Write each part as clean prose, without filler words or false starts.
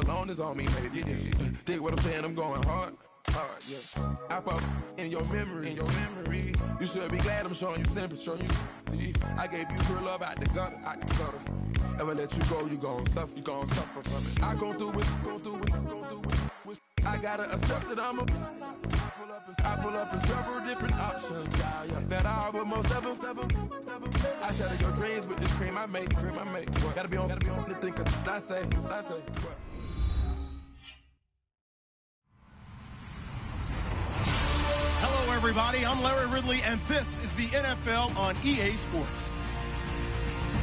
cologne is on me, maybe. Dig what I'm saying, I'm going hard. Yeah. I pop in your memory, You should be glad I'm showing you sympathy, I gave you real love out the gutter, Ever let you go, you gon' suffer from it. I go through it. I gotta accept that I pull up in several different options. That I but most of them. I shatter your dreams with this cream I make. What? Gotta be on the thinker. I say. What? Hello, everybody. I'm Larry Ridley, and this is the NFL on EA Sports.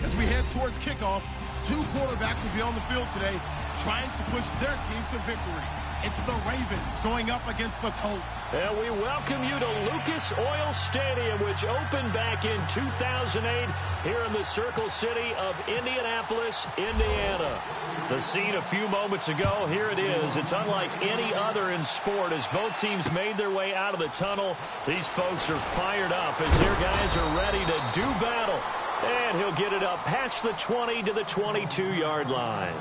As we head towards kickoff, two quarterbacks will be on the field today trying to push their team to victory. It's the Ravens going up against the Colts. And we welcome you to Lucas Oil Stadium, which opened back in 2008 here in the Circle City of Indianapolis, Indiana. The scene a few moments ago, here it is. It's unlike any other in sport. As both teams made their way out of the tunnel, these folks are fired up as their guys are ready to do battle. And he'll get it up past the 20 to the 22-yard line.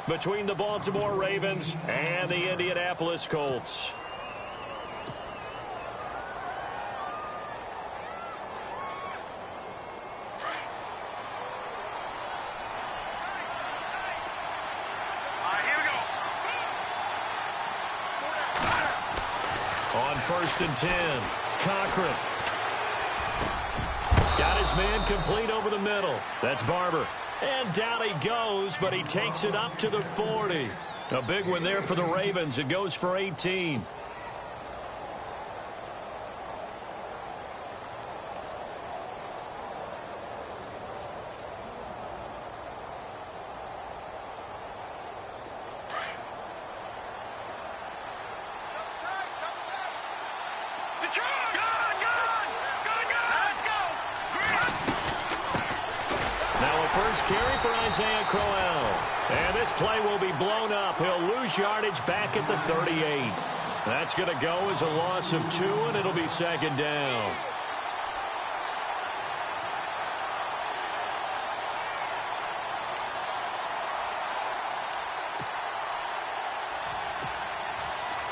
Between the Baltimore Ravens and the Indianapolis Colts. On 1st and 10, Cochran. Got his man complete over the middle. That's Barber. And down he goes, but he takes it up to the 40. A big one there for the Ravens. It goes for 18. First carry for Isaiah Crowell. And this play will be blown up. He'll lose yardage back at the 38. That's going to go as a loss of 2, and it'll be 2nd down.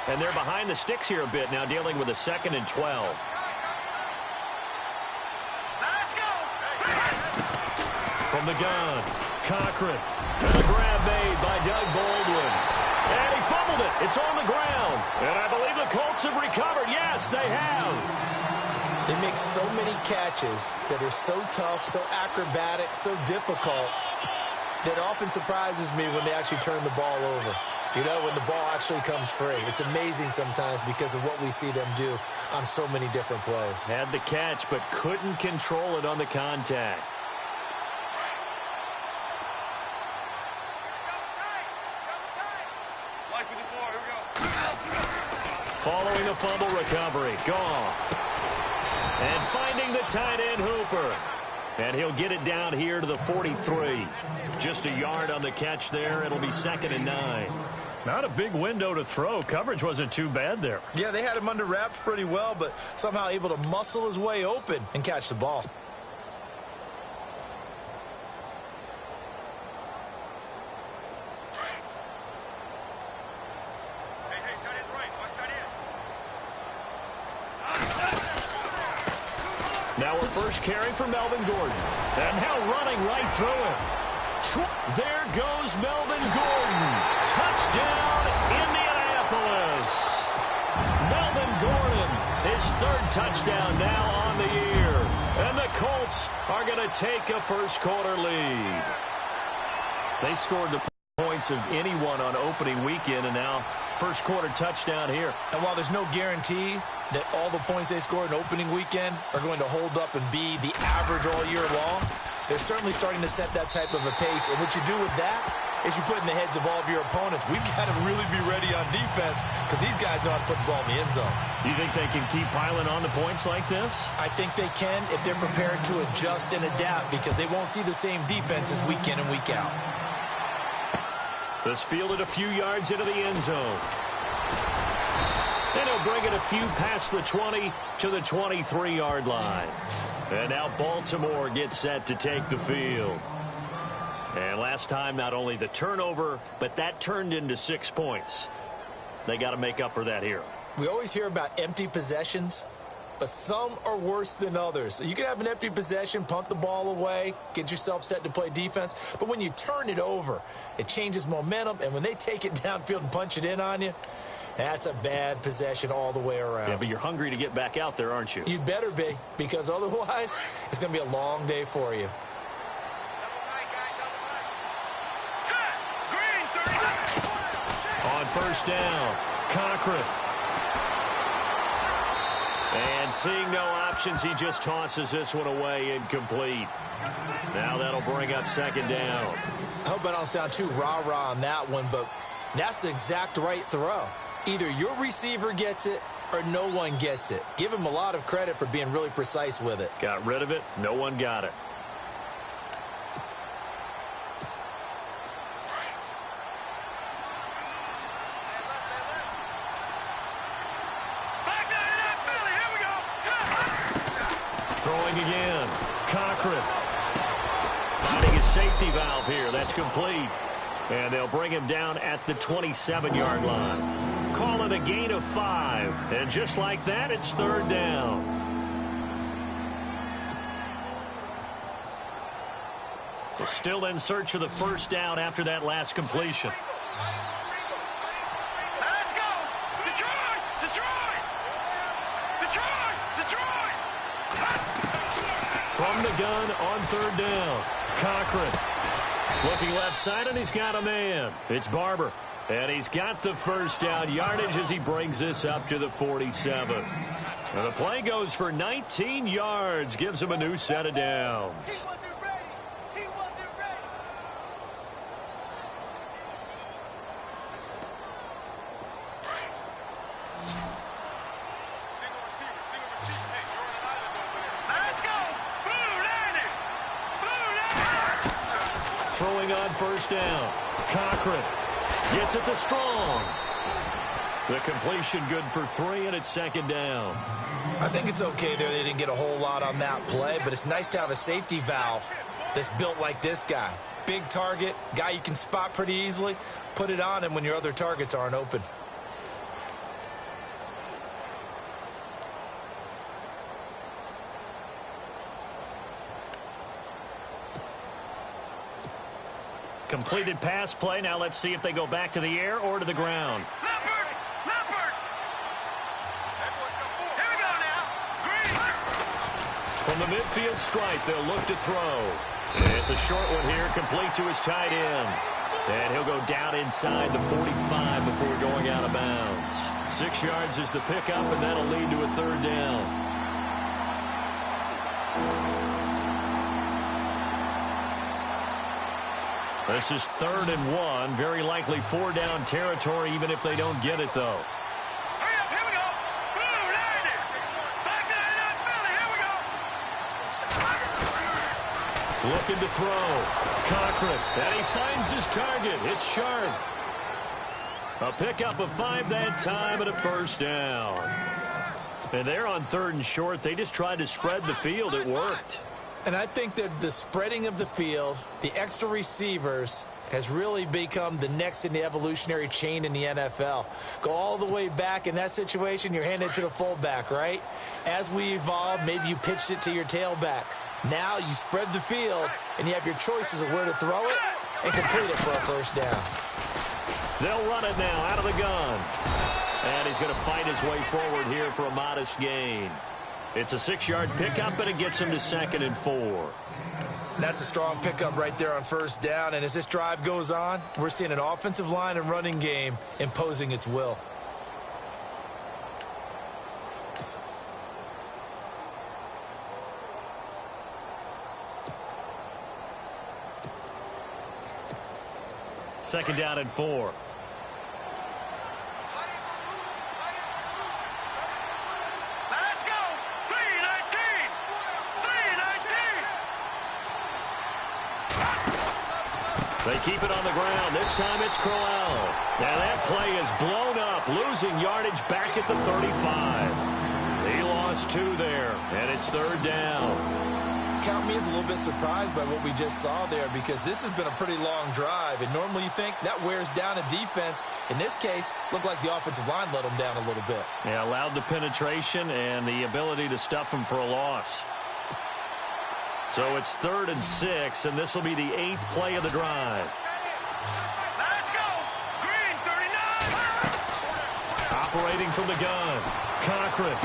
And they're behind the sticks here a bit now, dealing with a 2nd and 12. From the gun, Cochran. And a grab made by Doug Baldwin. And he fumbled it. It's on the ground. And I believe the Colts have recovered. Yes, they have. They make so many catches that are so tough, so acrobatic, so difficult, that often surprises me when they actually turn the ball over. You know, when the ball actually comes free. It's amazing sometimes because of what we see them do on so many different plays. Had the catch, but couldn't control it on the contact. Following the fumble recovery, Goff. And finding the tight end, Hooper. And he'll get it down here to the 43. Just a yard on the catch there. It'll be 2nd and 9. Not a big window to throw. Coverage wasn't too bad there. Yeah, they had him under wraps pretty well, but somehow able to muscle his way open and catch the ball. Now a first carry for Melvin Gordon. And now running right through him. There goes Melvin Gordon. Touchdown, Indianapolis. Melvin Gordon, his 3rd touchdown now on the year. And the Colts are going to take a first-quarter lead. They scored the points of anyone on opening weekend, and now first-quarter touchdown here. And while there's no guarantee that all the points they scored in opening weekend are going to hold up and be the average all year long, they're certainly starting to set that type of a pace. And what you do with that is you put in the heads of all of your opponents, we've got to really be ready on defense because these guys know how to put the ball in the end zone. You think they can keep piling on the points like this? I think they can if they're prepared to adjust and adapt because they won't see the same defenses week in and week out. This fielded a few yards into the end zone. And he'll bring it a few past the 20 to the 23-yard line. And now Baltimore gets set to take the field. And last time, not only the turnover, but that turned into 6 points. They got to make up for that here. We always hear about empty possessions, but some are worse than others. So you can have an empty possession, punt the ball away, get yourself set to play defense. But when you turn it over, it changes momentum. And when they take it downfield and punch it in on you, that's a bad possession all the way around. Yeah, but you're hungry to get back out there, aren't you? You'd better be, because otherwise it's going to be a long day for you. On first down, Cochran. And seeing no options, he just tosses this one away, incomplete. Now that'll bring up second down. I hope I don't sound too rah-rah on that one, but that's the exact right throw. Either your receiver gets it or no one gets it. Give him a lot of credit for being really precise with it. Got rid of it. No one got it. Throwing again. Cochran. Finding his safety valve here. That's complete. And they'll bring him down at the 27-yard line. Call it a gain of 5. And just like that, it's third down. We're still in search of the first down after that last completion. Let's go! Detroit! Detroit! Detroit! Detroit! From the gun on third down. Cochran. Looking left side, and he's got a man. It's Barber. And he's got the first down yardage as he brings this up to the 47. And the play goes for 19 yards. Gives him a new set of downs. Throwing on first down. Cochran gets it to Strong. The completion good for 3, and it's second down. I think it's okay there. They didn't get a whole lot on that play, but it's nice to have a safety valve that's built like this guy. Big target, guy you can spot pretty easily. Put it on him when your other targets aren't open. Completed pass play. Now let's see if they go back to the air or to the ground. Leopard! Leopard! Here we go now. Green! From the midfield stripe, they'll look to throw. It's a short one here, complete to his tight end. And he'll go down inside the 45 before going out of bounds. 6 yards is the pickup, and that'll lead to a third down. This is 3rd and 1. Very likely 4-down territory, even if they don't get it, though. Hurry up, here we go. Blue, 90. Back to the Philly, here we go. Looking to throw. Cochran, and he finds his target. It's Sharp. A pickup of 5 that time and a first down. And they're on 3rd and short. They just tried to spread the field. It worked. And I think that the spreading of the field, the extra receivers, has really become the next in the evolutionary chain in the NFL. Go all the way back in that situation, you're handed to the fullback, right? As we evolve, maybe you pitched it to your tailback. Now you spread the field, and you have your choices of where to throw it and complete it for a first down. They'll run it now out of the gun. And he's going to fight his way forward here for a modest gain. It's a 6-yard pickup, and it gets him to 2nd and 4. That's a strong pickup right there on first down. And as this drive goes on, we're seeing an offensive line and running game imposing its will. Second down and 4. They keep it on the ground. This time it's Crowell. Now that play is blown up, losing yardage back at the 35. He lost 2 there, and it's 3rd down. count me as a little bit surprised by what we just saw there, because this has been a pretty long drive, and normally you think that wears down a defense. In this case, looked like the offensive line let them down a little bit. Yeah, allowed the penetration and the ability to stuff them for a loss. So it's 3rd and 6, and this will be the 8th play of the drive. Let's go! Green 39! Operating from the gun, Cochran.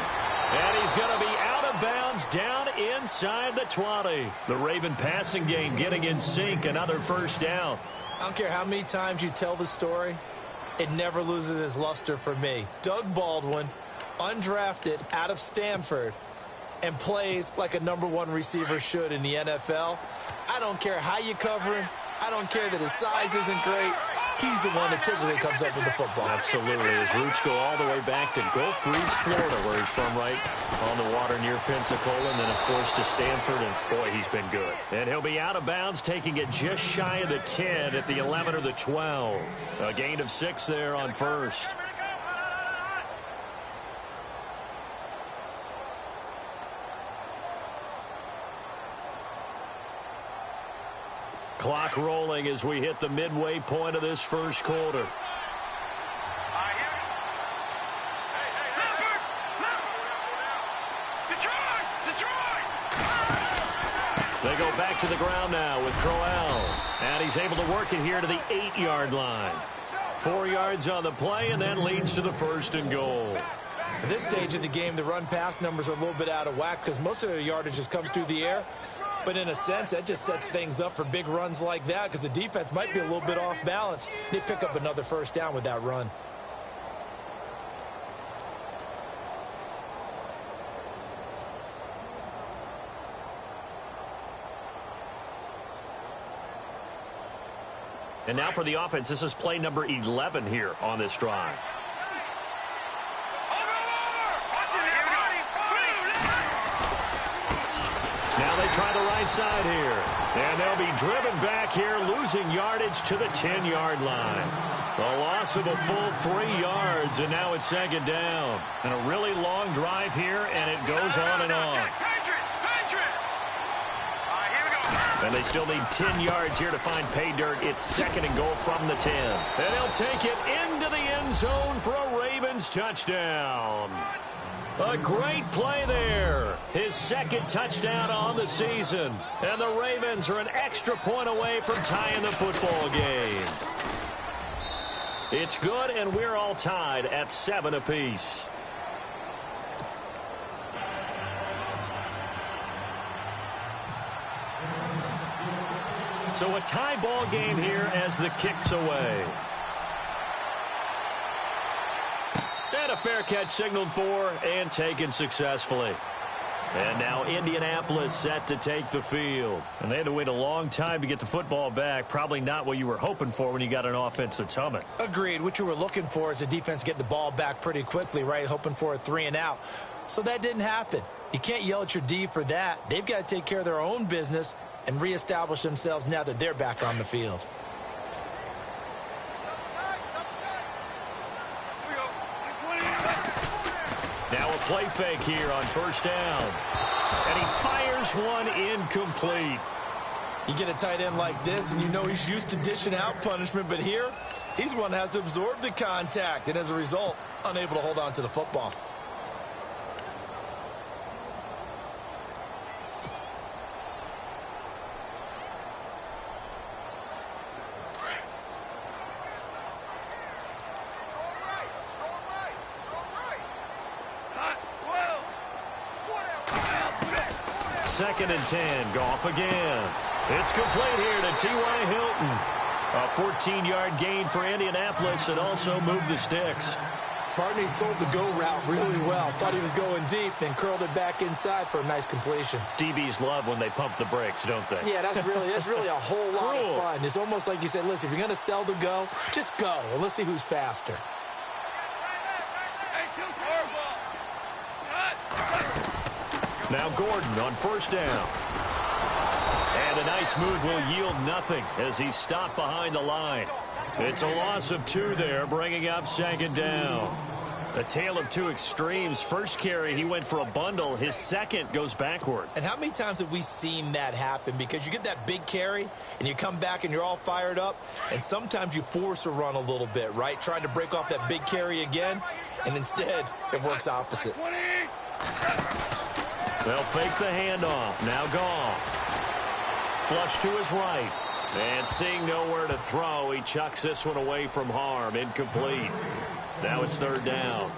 And he's going to be out of bounds down inside the 20. The Raven passing game getting in sync, another first down. I don't care how many times you tell the story, it never loses its luster for me. Doug Baldwin, undrafted out of Stanford, and plays like a #1 receiver should in the NFL. I don't care how you cover him. I don't care that his size isn't great. He's the one that typically comes up with the football. Absolutely. His roots go all the way back to Gulf Breeze, Florida, where he's from, right on the water near Pensacola, and then, of course, to Stanford, and, boy, he's been good. And he'll be out of bounds, taking it just shy of the 10 at the 11 or the 12. A gain of 6 there on first. Clock rolling as we hit the midway point of this first quarter. They go back to the ground now with Crowell. And he's able to work it here to the 8-yard line. 4 yards on the play, and that leads to the 1st and goal. At this stage of the game, the run-pass numbers are a little bit out of whack because most of their yardage has come through the air. But in a sense, that just sets things up for big runs like that because the defense might be a little bit off balance. They pick up another first down with that run. And now for the offense, this is play number 11 here on this drive. Now they try the right side here. And they'll be driven back here, losing yardage to the 10-yard line. A loss of a full 3 yards, and now it's 2nd down. And a really long drive here, and it goes on and on. And they still need 10 yards here to find pay dirt. It's 2nd and goal from the 10. And he'll take it into the end zone for a Ravens touchdown. A great play there. His 2nd touchdown on the season. And the Ravens are an extra point away from tying the football game. It's good, and we're all tied at 7 apiece. So a tie ball game here as the kick's away. And a fair catch signaled for and taken successfully. And now Indianapolis set to take the field. And they had to wait a long time to get the football back. Probably not what you were hoping for when you got an offense that's humming. Agreed. What you were looking for is a defense getting the ball back pretty quickly, right? Hoping for a 3 and out. So that didn't happen. You can't yell at your D for that. They've got to take care of their own business and reestablish themselves now that they're back on the field. Now a play fake here on 1st down. And he fires one incomplete. You get a tight end like this, and you know he's used to dishing out punishment, but here, he's the one that has to absorb the contact, and as a result, unable to hold on to the football. Second and 10. Goff again. It's complete here to T.Y. Hilton. A 14-yard gain for Indianapolis and also moved the sticks. Partner, he sold the go route really well. Thought he was going deep, then curled it back inside for a nice completion. DBs love when they pump the brakes, don't they? Yeah, that's really a whole lot of fun. It's almost like you said, listen, if you're going to sell the go, just go, and let's see who's faster. Now Gordon on 1st down. And a nice move will yield nothing as he's stopped behind the line. It's a loss of 2 there, bringing up 2nd down. A tale of two extremes. First carry, he went for a bundle. His second goes backward. And how many times have we seen that happen? Because you get that big carry, and you come back, and you're all fired up, and sometimes you force a run a little bit, right? Trying to break off that big carry again, and instead, it works opposite. They'll fake the handoff. Now Goff. Flush to his right. And seeing nowhere to throw, he chucks this one away from harm. Incomplete. Now it's third down.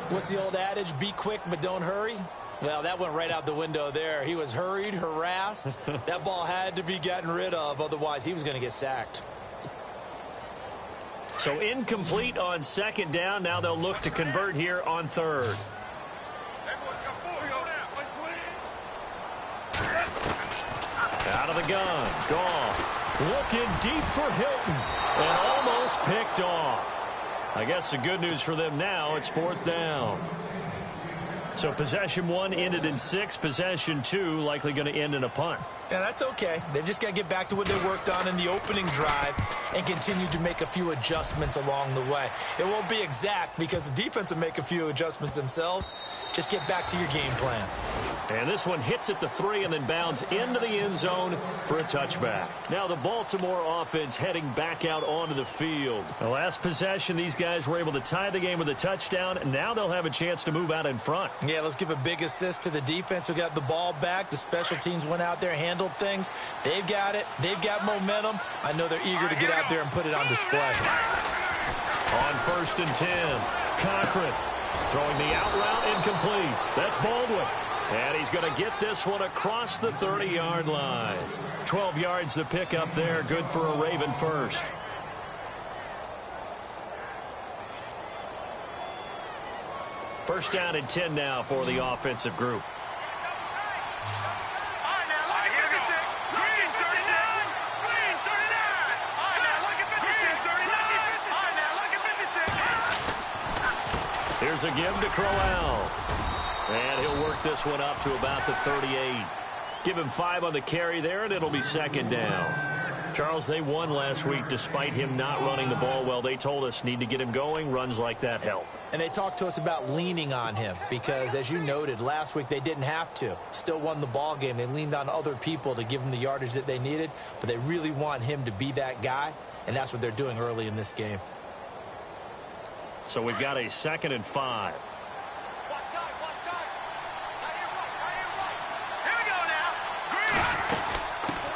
What's the old adage? Be quick, but don't hurry? Well, that went right out the window there. He was hurried, harassed. That ball had to be gotten rid of. Otherwise, he was going to get sacked. So incomplete on second down. Now they'll look to convert here on third. Out of the gun. Goff looking deep for Hilton. And almost picked off. I guess the good news for them now, it's fourth down. So possession one ended in 6. Possession 2 likely going to end in a punt. Yeah, that's okay. They've just got to get back to what they worked on in the opening drive and continue to make a few adjustments along the way. It won't be exact because the defense will make a few adjustments themselves. Just get back to your game plan. And this one hits at the 3 and then bounds into the end zone for a touchback. Now the Baltimore offense heading back out onto the field. The last possession, these guys were able to tie the game with a touchdown. Now they'll have a chance to move out in front. Yeah, let's give a big assist to the defense who got the ball back. The special teams went out there, handled things. They've got it. They've got momentum. I know they're eager to get out there and put it on display. On 1st and 10, Cochran throwing the out route incomplete. That's Baldwin. And he's going to get this one across the 30-yard line. 12 yards to pick up there. Good for a Raven first. First down and 10 now for the offensive group. Here's a give to Crowell. And he'll work this one up to about the 38. Give him 5 on the carry there, and it'll be second down. Charles, they won last week despite him not running the ball well. They told us need to get him going. Runs like that help. And they talked to us about leaning on him because, as you noted, last week they didn't have to. Still won the ball game. They leaned on other people to give them the yardage that they needed, but they really want him to be that guy, and that's what they're doing early in this game. So we've got a 2nd and 5.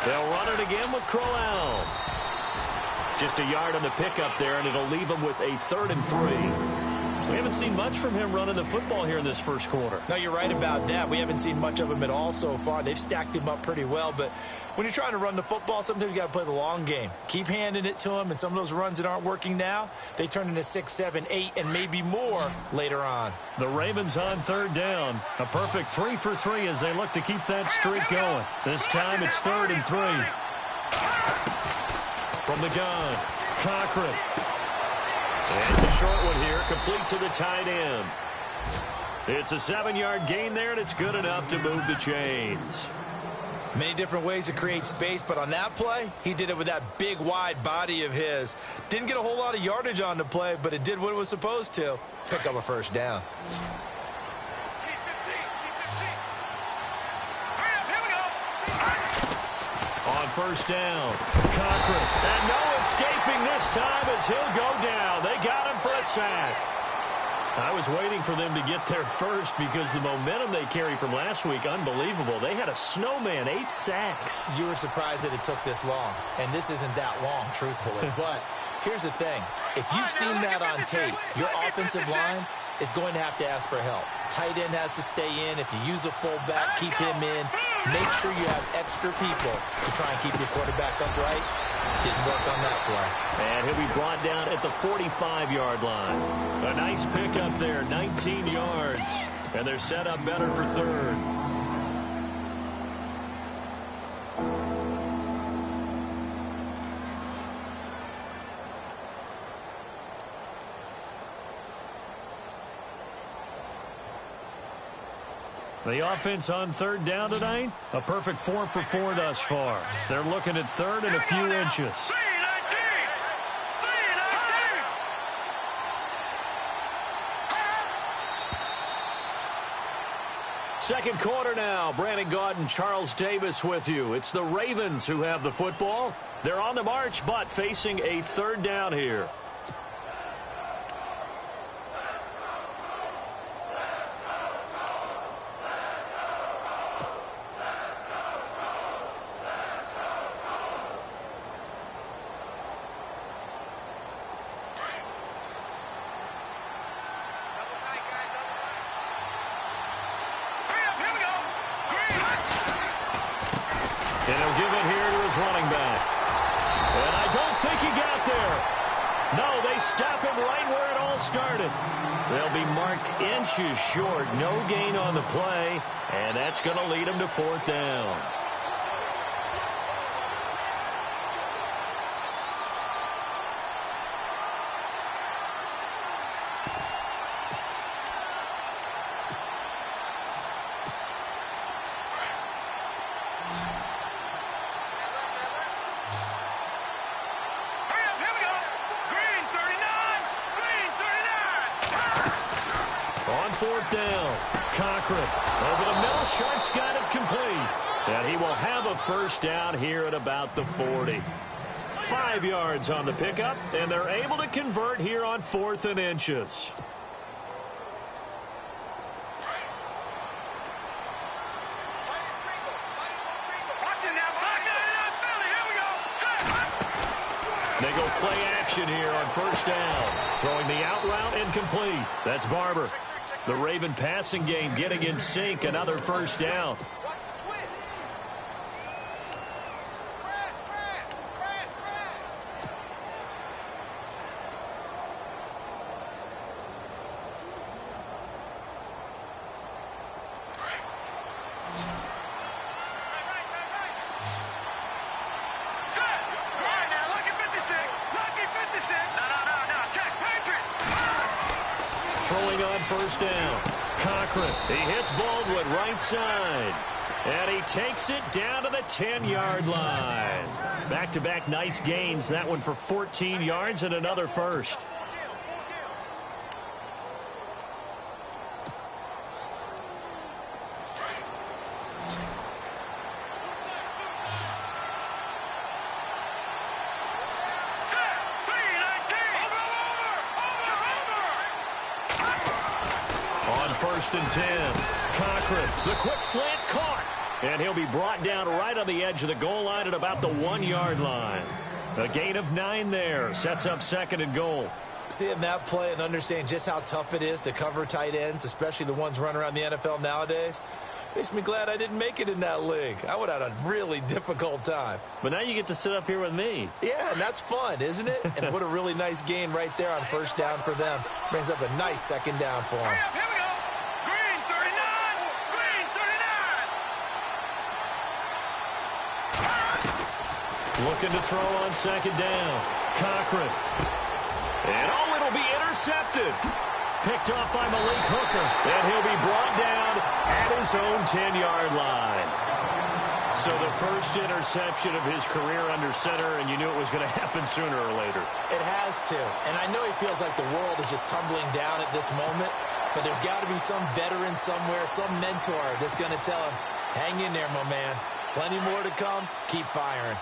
They'll run it again with Crowell. Just a yard on the pickup there, and it'll leave them with a 3rd and 3. We haven't seen much from him running the football here in this first quarter. No, you're right about that. We haven't seen much of him at all so far. They've stacked him up pretty well, but when you're trying to run the football, sometimes you got to play the long game. Keep handing it to him, and some of those runs that aren't working now, they turn into 6, 7, 8, and maybe more later on. The Ravens on 3rd down. A perfect 3 for 3 as they look to keep that streak going. This time it's 3rd and 3. From the gun, Cochran. And it's a short one here, complete to the tight end. It's a 7-yard gain there, and it's good enough to move the chains. Many different ways to create space, but on that play, he did it with that big, wide body of his. Didn't get a whole lot of yardage on the play, but it did what it was supposed to. Pick up a first down. On 1st down, Cochran. And no escaping this time as he'll go down. They got him for a sack. I was waiting for them to get there first because the momentum they carry from last week, unbelievable. They had a snowman, 8 sacks. You were surprised that it took this long, and this isn't that long, truthfully. But here's the thing. If you've seen that on tape, your offensive line is going to have to ask for help. Tight end has to stay in. If you use a fullback, keep him in. Make sure you have extra people to try and keep your quarterback upright. Didn't work on that play. And he'll be brought down at the 45-yard line. A nice pickup there, 19 yards. And they're set up better for 3rd. The offense on 3rd down tonight, a perfect 4 for 4 thus far. They're looking at 3rd and a few inches. second quarter now. Brandon Gaud and Charles Davis with you. It's the Ravens who have the football. They're on the march, but facing a third down here. And he'll give it here to his running back. And I don't think he got there. No, they stop him right where it all started. They'll be marked inches short. No gain on the play. And that's going to lead him to fourth down. Fourth down. Cochran over the middle. Sharp's got it complete. And he will have a first down here at about the 40. 5 yards on the pickup, and they're able to convert here on 4th and inches. They go play action here on first down. Throwing the out route incomplete. That's Barber. The Raven passing game getting in sync. Another first down. Throwing on first down. Cochran. He hits Baldwin right side. And he takes it down to the 10-yard line. Back-to-back nice gains. That one for 14 yards and another first. First and 10. Cochran, the quick slant caught. And he'll be brought down right on the edge of the goal line at about the 1-yard line. A gain of 9 there. Sets up second and goal. Seeing that play and understanding just how tough it is to cover tight ends, especially the ones running around the NFL nowadays, makes me glad I didn't make it in that league. I would have had a really difficult time. But now you get to sit up here with me. Yeah, and that's fun, isn't it? And what a really nice gain right there on first down for them. Brings up a nice second down for them. Looking to throw on second down. Cochran. And it'll be intercepted. Picked off by Malik Hooker. And he'll be brought down at his own 10-yard line. So the first interception of his career under center, and you knew it was going to happen sooner or later. It has to. And I know he feels like the world is just tumbling down at this moment, but there's got to be some veteran somewhere, some mentor that's going to tell him, hang in there, my man. Plenty more to come. Keep firing.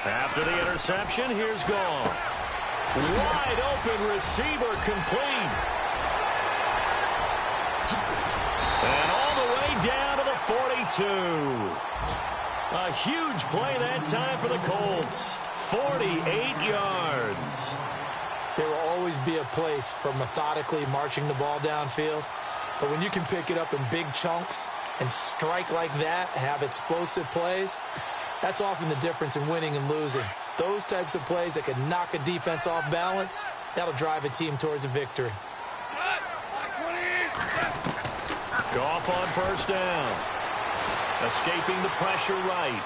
After the interception, here's Goff. Wide open receiver complete. And all the way down to the 42. A huge play that time for the Colts. 48 yards. There will always be a place for methodically marching the ball downfield. But when you can pick it up in big chunks and strike like that, have explosive plays, that's often the difference in winning and losing. Those types of plays that can knock a defense off balance, that'll drive a team towards a victory. Goff on first down. Escaping the pressure right.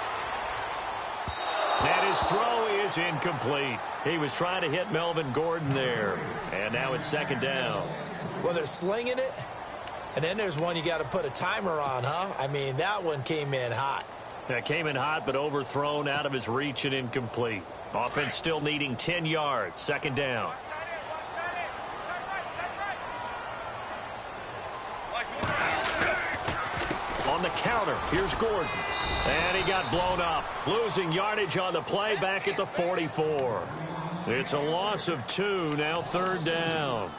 And his throw is incomplete. He was trying to hit Melvin Gordon there. And now it's second down. Well, they're slinging it. And then there's one you got to put a timer on, huh? I mean, that one came in hot. That came in hot, but overthrown out of his reach and incomplete. Offense still needing 10 yards. Second down. on the counter. Here's Gordon. And he got blown up. Losing yardage on the play back at the 44. It's a loss of 2, now 3rd down.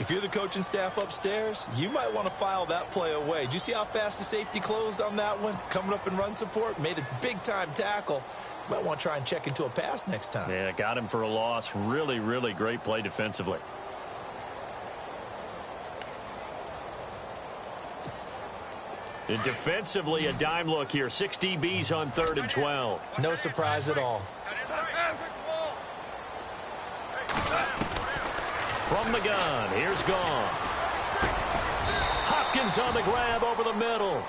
If you're the coaching staff upstairs, you might want to file that play away. Did you see how fast the safety closed on that one? Coming up in run support, made a big-time tackle. You might want to try and check into a pass next time. Yeah, got him for a loss. Really, really great play defensively. And defensively, a dime look here. 6 DBs on 3rd and 12. No surprise at all. From the gun, here's Goff. Hopkins on the grab over the middle.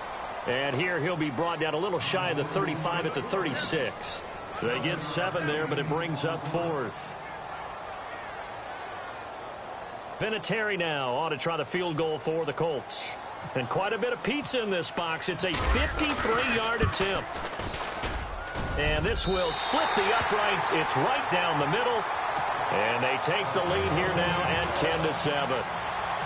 And here he'll be brought down a little shy of the 35 at the 36. They get 7 there, but it brings up 4th. Vinatieri now on to try the field goal for the Colts. And quite a bit of pizza in this box. It's a 53-yard attempt. And this will split the uprights. It's right down the middle. And they take the lead here now at 10-7.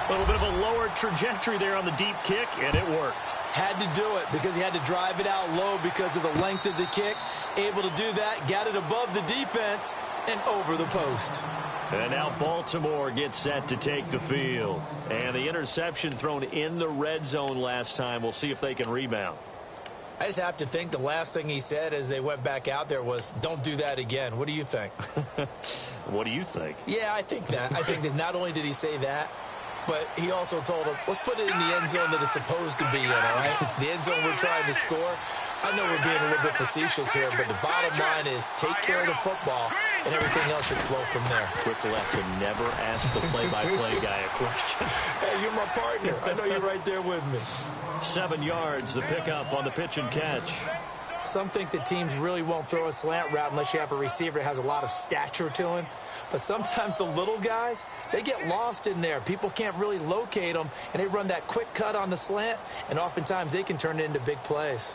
A little bit of a lower trajectory there on the deep kick, and it worked. Had to do it because he had to drive it out low because of the length of the kick. Able to do that, got it above the defense and over the post. And now Baltimore gets set to take the field. And the interception thrown in the red zone last time. We'll see if they can rebound. I just have to think the last thing he said as they went back out there was, don't do that again. What do you think? What do you think? Yeah, I think that. I think that not only did he say that, but he also told him, let's put it in the end zone that it's supposed to be in, all right? The end zone we're trying to score. I know we're being a little bit facetious here, but the bottom line is take care of the football, and everything else should flow from there. Quick lesson, never ask the play-by-play guy a question. Hey, you're my partner. I know you're right there with me. 7 yards, the pickup on the pitch and catch. Some think that teams really won't throw a slant route unless you have a receiver that has a lot of stature to him. But sometimes the little guys, they get lost in there. People can't really locate them, and they run that quick cut on the slant, and oftentimes they can turn it into big plays.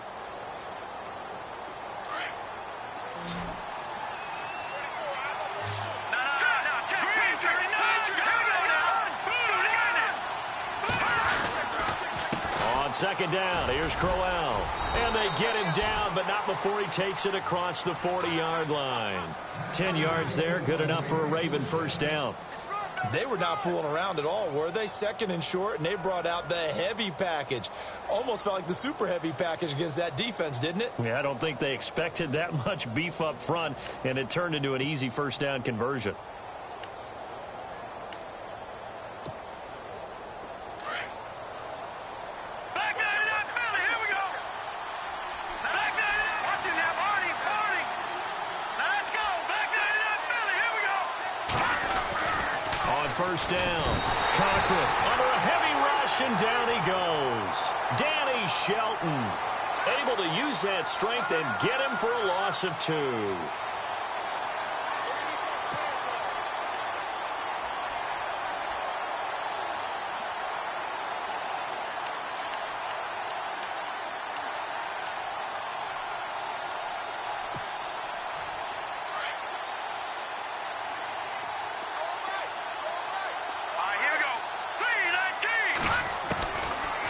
Second down, here's Crowell. And they get him down, but not before he takes it across the 40-yard line. 10 yards there, good enough for a Raven first down. They were not fooling around at all, were they? 2nd and short, and they brought out the heavy package. Almost felt like the super heavy package against that defense, didn't it? Yeah, I don't think they expected that much beef up front, and it turned into an easy first down conversion. First down. Cochran under a heavy rush, and down he goes. Danny Shelton able to use that strength and get him for a loss of 2.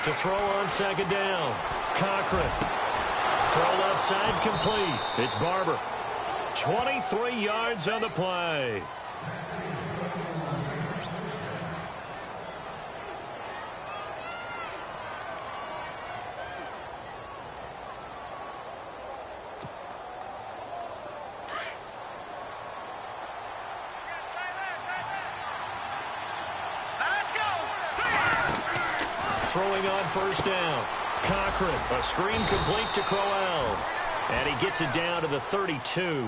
To throw on second down. Cochran. Throw left side complete. It's Barber. 23 yards on the play. Throwing on first down. Cochran, a screen complete to Crowell. And he gets it down to the 32.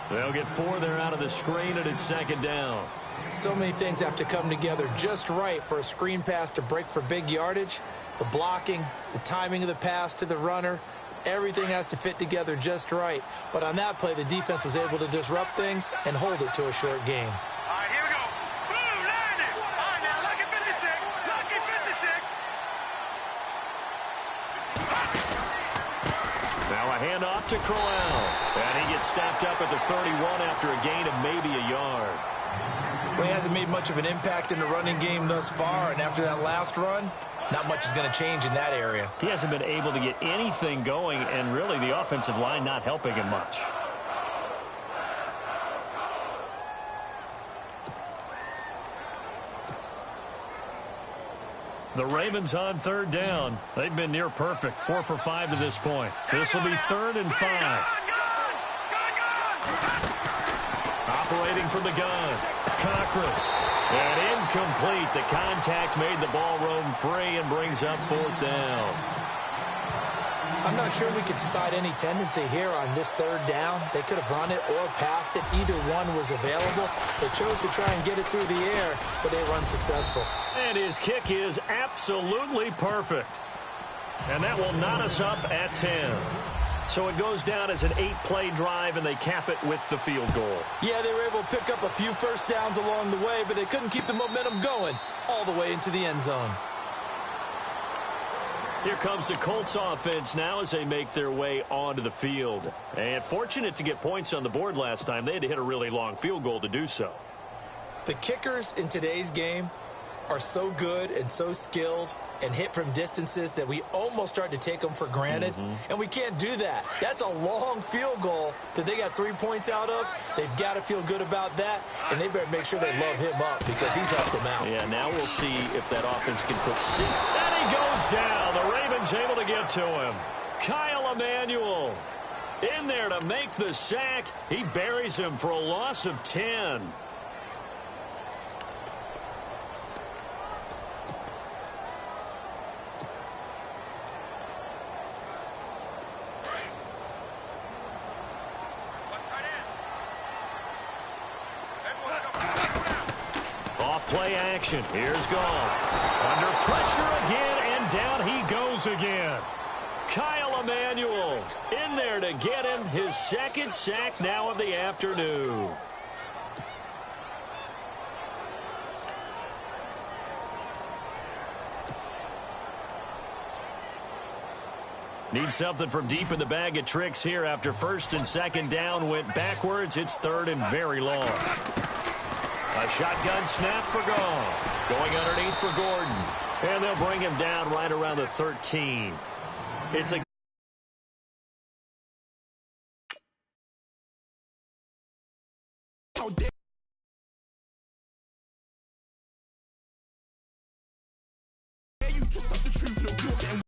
They'll get 4 there out of the screen, and it's second down. So many things have to come together just right for a screen pass to break for big yardage. The blocking, the timing of the pass to the runner, everything has to fit together just right. But on that play, the defense was able to disrupt things and hold it to a short gain. Handoff to Crowell. And he gets stopped up at the 31 after a gain of maybe a yard. Well, he hasn't made much of an impact in the running game thus far, and after that last run, not much is going to change in that area. He hasn't been able to get anything going, and really the offensive line not helping him much. The Ravens on third down. They've been near perfect, 4 for 5 to this point. This will be 3rd and 5. Operating from the gun, Cochran. And incomplete. The contact made the ball roam free and brings up 4th down. I'm not sure we could spot any tendency here on this 3rd down. They could have run it or passed it. Either one was available. They chose to try and get it through the air, but they were unsuccessful. And his kick is absolutely perfect. And that will knot us up at 10. So it goes down as an 8-play drive, and they cap it with the field goal. Yeah, they were able to pick up a few first downs along the way, but they couldn't keep the momentum going all the way into the end zone. Here comes the Colts offense now as they make their way onto the field. And fortunate to get points on the board last time. They had to hit a really long field goal to do so. The kickers in today's game are so good and so skilled and hit from distances that we almost start to take them for granted. And we can't do that. That's a long field goal that they got 3 points out of. They've got to feel good about that, and they better make sure they love him up because he's helped them out. Yeah, now we'll see if that offense can put 6. And he goes down. The Ravens able to get to him. Kyle Emanuel in there to make the sack. He buries him for a loss of 10. Play action. Here's Goff. Under pressure again, and down he goes again. Kyle Emanuel in there to get him his 2nd sack now of the afternoon. Need something from deep in the bag of tricks here after 1st and 2nd down went backwards. It's 3rd and very long. A shotgun snap for Goff. Going underneath for Gordon. And they'll bring him down right around the 13. It's a